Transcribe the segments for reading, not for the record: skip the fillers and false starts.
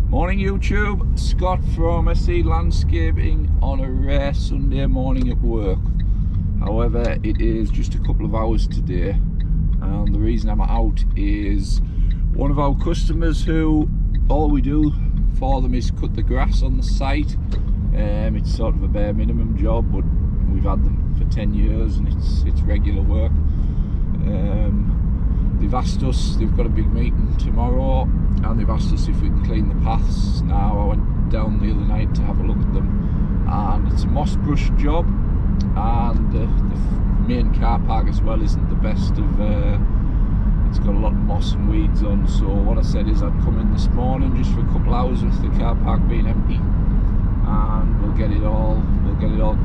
Morning YouTube, Scott from Stihl Landscaping on a rare Sunday morning at work. However, it is just a couple of hours today, and the reason I'm out is one of our customers who all we do for them is cut the grass on the site. It's sort of a bare minimum job, but we've had them for 10 years and it's regular work. They've asked us, they've got a big meeting tomorrow, and they've asked us if we can clean the paths. Now, I went down the other night to have a look at them, and it's a moss brush job, and the main car park as well isn't the best of, it's got a lot of moss and weeds on. So what I said is I'd come in this morning just for a couple hours with the car park being empty, and we'll get it all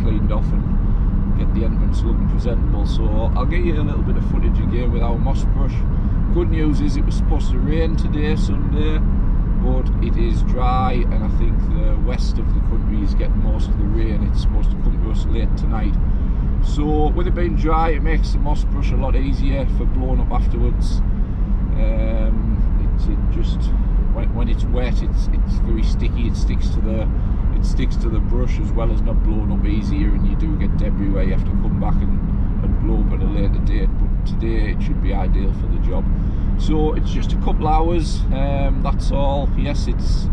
cleaned off and get the entrance looking presentable. So I'll get you a little bit of footage again with our moss brush. Good news is it was supposed to rain today, Sunday, but it is dry, and I think the west of the country is getting most of the rain. It's supposed to come to us late tonight. So with it being dry, it makes the moss brush a lot easier for blowing up afterwards. When it's wet, it's very sticky. It sticks to the brush as well as not blowing up easier, and you do get debris where you have to come back and blow up at a later date. But today it should be ideal for the job. So it's just a couple hours, that's all. Yes, it's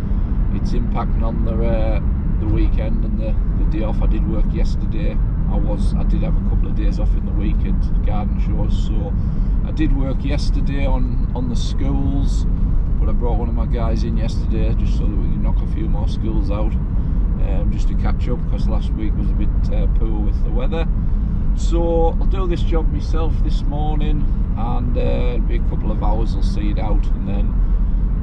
impacting on the weekend and the day off. I did work yesterday. I did have a couple of days off in the week at garden shows, so I did work yesterday on the schools, but I brought one of my guys in yesterday just so that we can knock a few more schools out, just to catch up, because last week was a bit poor with the weather. So I'll do this job myself this morning, and it'll be a couple of hours. I'll see it out, and then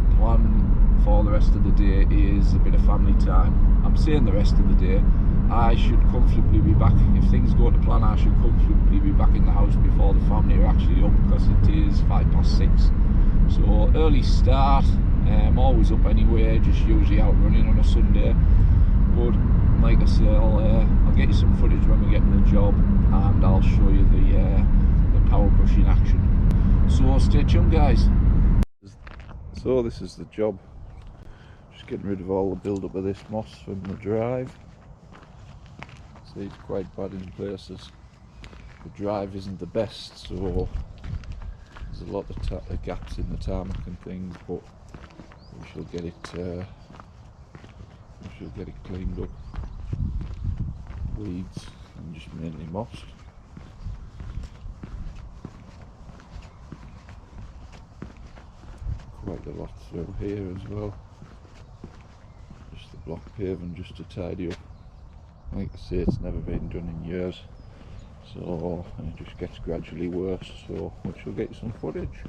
the plan for the rest of the day is a bit of family time. I'm saying the rest of the day. I should comfortably be back, if things go to plan, I should comfortably be back in the house before the family are actually up, because it is 6:05. So early start. I'm always up anyway, just usually out running on a Sunday. But like I say, I'll get you some footage when we get in the job, and I'll show you the Powerbrush in action. So stay tuned, guys. So this is the job. Just getting rid of all the build-up of this moss from the drive. See, it's quite bad in places. The drive isn't the best, so there's a lot of gaps in the tarmac and things, but we shall get it cleaned up. Weeds and just mainly moss. Quite a lot through here as well. Just the block paving just to tidy up. Like I say, it's never been done in years, so it just gets gradually worse. So we shall get you some footage.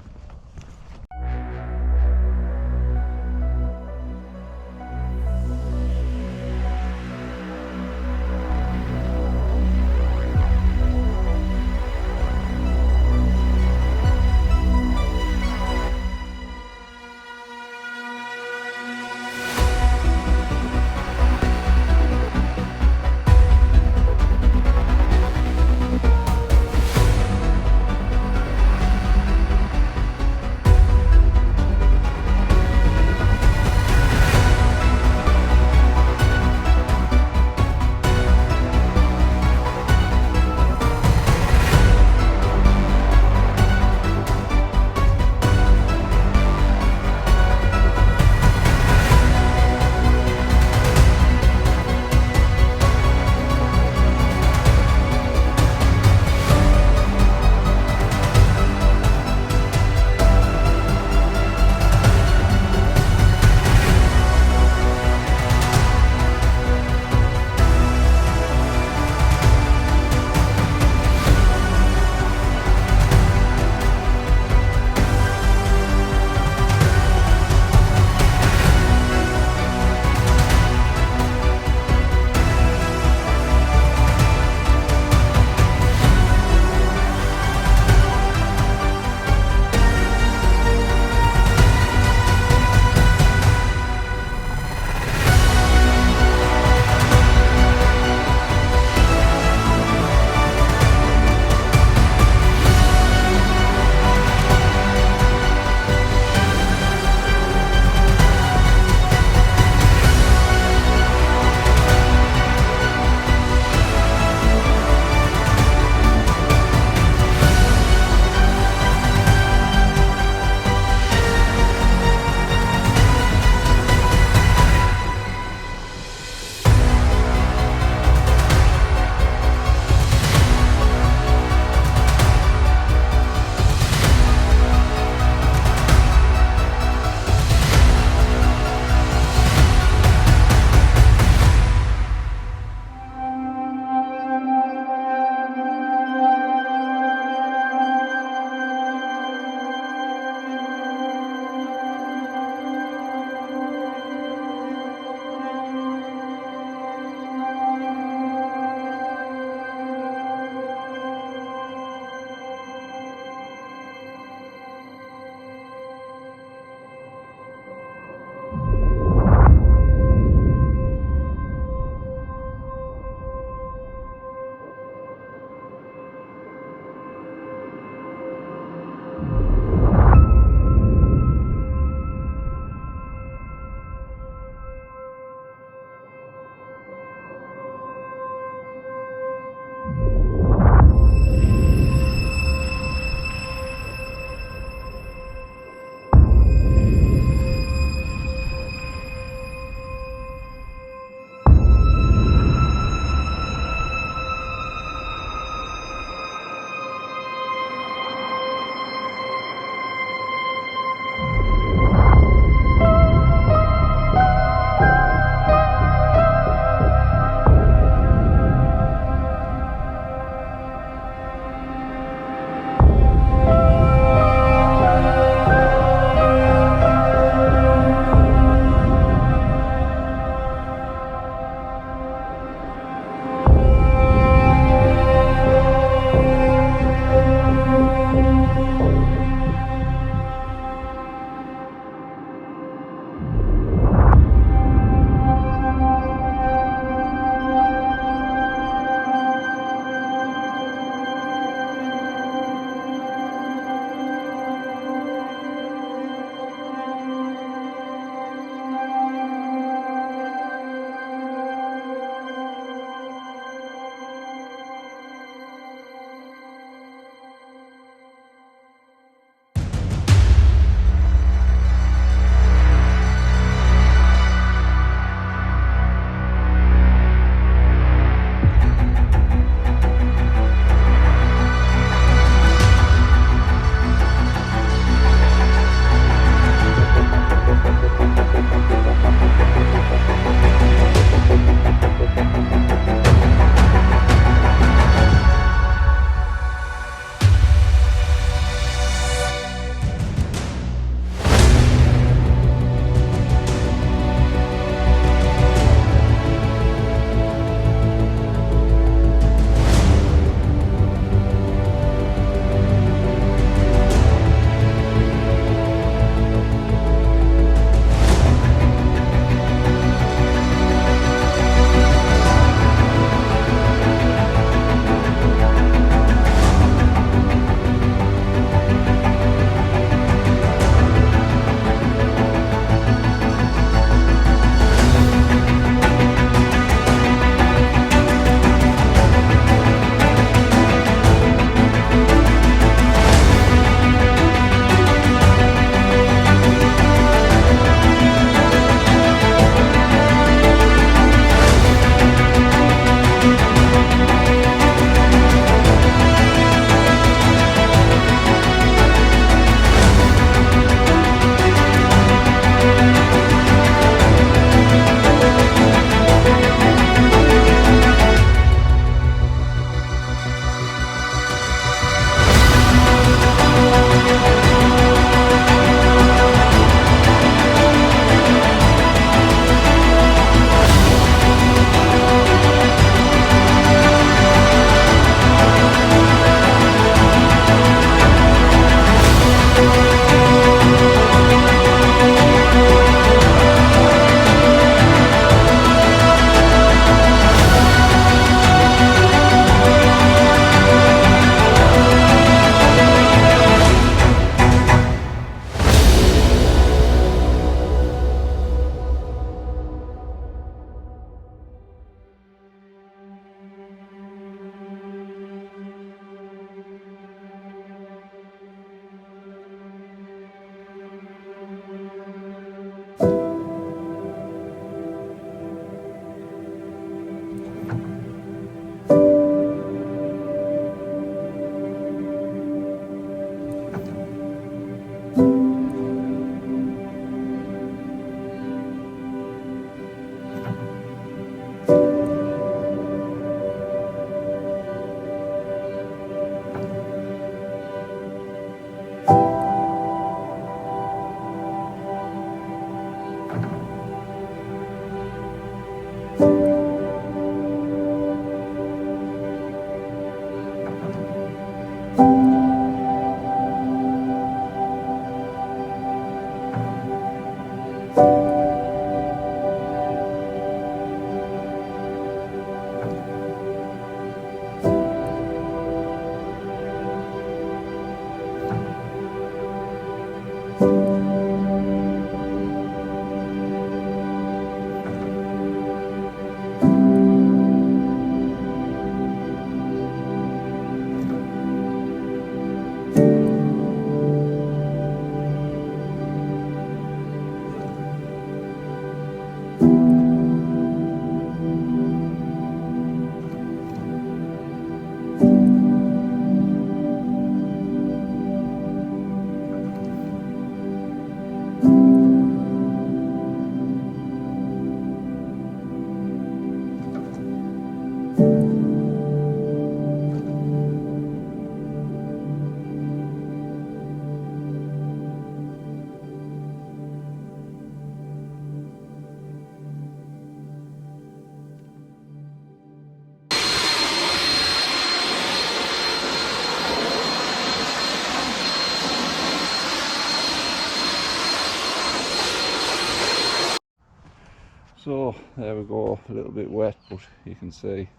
So there we go, a little bit wet, but you can see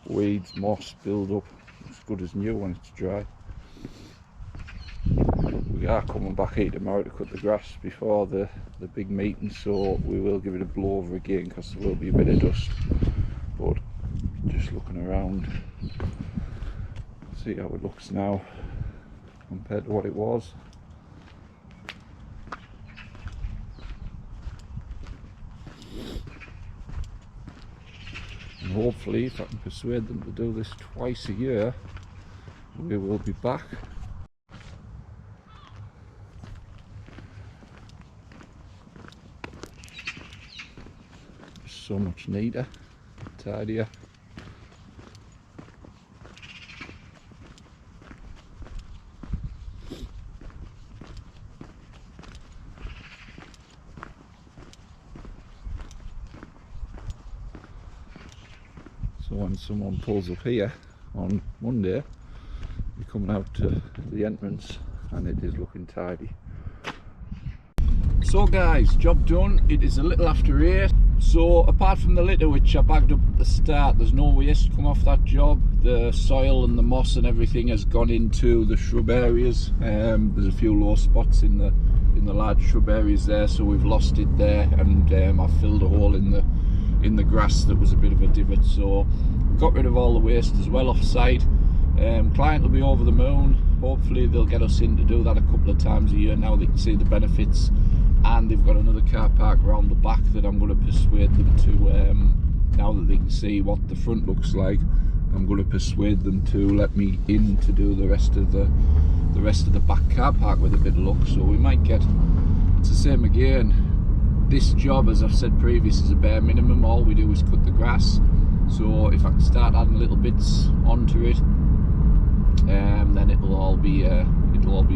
weeds, moss build up. It's good as new when it's dry. We are coming back here tomorrow to cut the grass before the big meeting, so we will give it a blow over again because there will be a bit of dust. But just looking around, see how it looks now compared to what it was. And hopefully, if I can persuade them to do this twice a year, we will be back. So much neater, tidier. So when someone pulls up here on Monday, you're coming out to the entrance and it is looking tidy. So guys, job done. It is a little after 8. So apart from the litter which I bagged up at the start, there's no waste come off that job. The soil and the moss and everything has gone into the shrub areas. There's a few low spots in the large shrub areas there, so we've lost it there, and I've filled a hole in the grass that was a bit of a divot, so got rid of all the waste as well off site. Client will be over the moon. Hopefully they'll get us in to do that a couple of times a year now they can see the benefits. And they've got another car park around the back that I'm going to persuade them to, now that they can see what the front looks like, I'm going to persuade them to let me in to do the rest of the back car park with a bit of luck. So we might get, it's the same again. This job, as I've said previous, is a bare minimum. All we do is cut the grass. So if I can start adding little bits onto it, then it'll all be a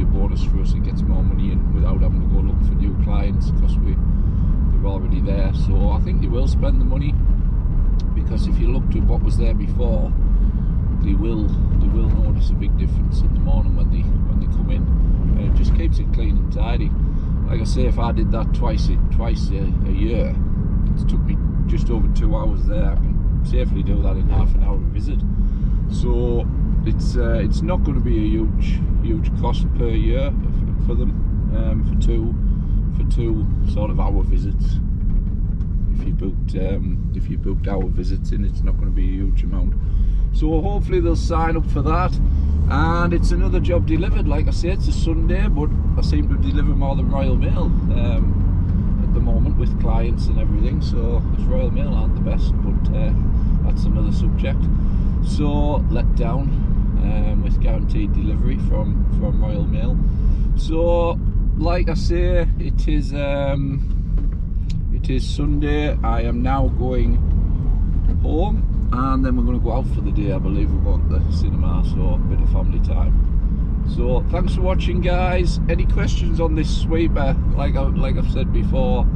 bonus for us. It gets more money in without having to go look for new clients because they're already there. So I think they will spend the money, because if you looked at what was there before, they will notice a big difference in the morning when they come in. And it just keeps it clean and tidy. Like I say, if I did that twice a year, it took me just over 2 hours there. I can safely do that in half an hour visit. So it's not going to be a huge cost per year for them, for two sort of hour visits. If you booked hour visits in, it's not going to be a huge amount. So hopefully they'll sign up for that. And it's another job delivered. Like I say, it's a Sunday, but I seem to deliver more than Royal Mail at the moment with clients and everything. So if Royal Mail aren't the best, but that's another subject. So let down with guaranteed delivery from Royal Mail. So like I say, it is Sunday. I am now going home, and then we're going to go out for the day. I believe we're going to the cinema, so a bit of family time. So thanks for watching, guys. Any questions on this sweeper? Like I've said before,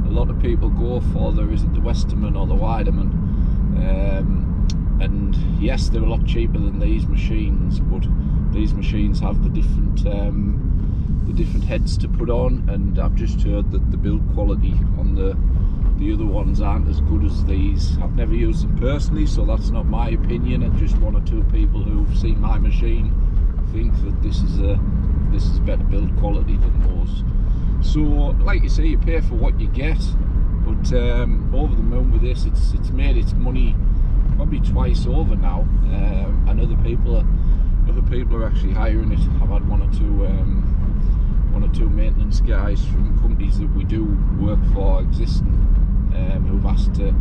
a lot of people go for the Westerman or the Weideman. And yes, they're a lot cheaper than these machines, but these machines have the different heads to put on, and I've just heard that the build quality on the other ones aren't as good as these. I've never used them personally, so that's not my opinion, and just one or two people who've seen my machine think that this is better build quality than those. So like you say, you pay for what you get, but over the moon with this, it's made its money probably twice over now, and other people are actually hiring it. I've had one or two maintenance guys from companies that we do work for existing, who've asked to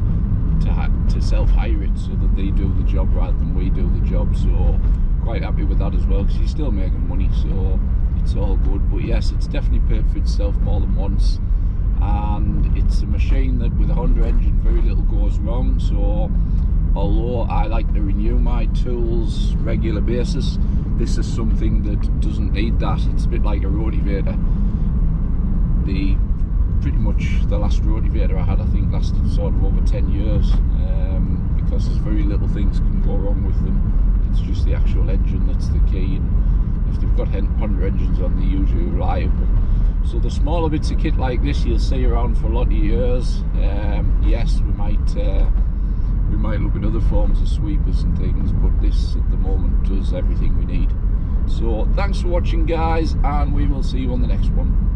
self-hire it so that they do the job rather than we do the job. So quite happy with that as well, because you're still making money, so it's all good. But yes, it's definitely paid for itself more than once, and it's a machine that with a Honda engine very little goes wrong. So although I like to renew my tools regular basis, this is something that doesn't need that. It's a bit like a rotavator. Pretty much the last rotavator I had, I think, lasted sort of over 10 years, because there's very little things can go wrong with them. It's just the actual engine that's the key, and if they've got Honda engines on, they're usually reliable. So the smaller bits of kit like this you'll see around for a lot of years. Yes, we might look at other forms of sweepers and things, but this at the moment does everything we need. So thanks for watching, guys, and we will see you on the next one.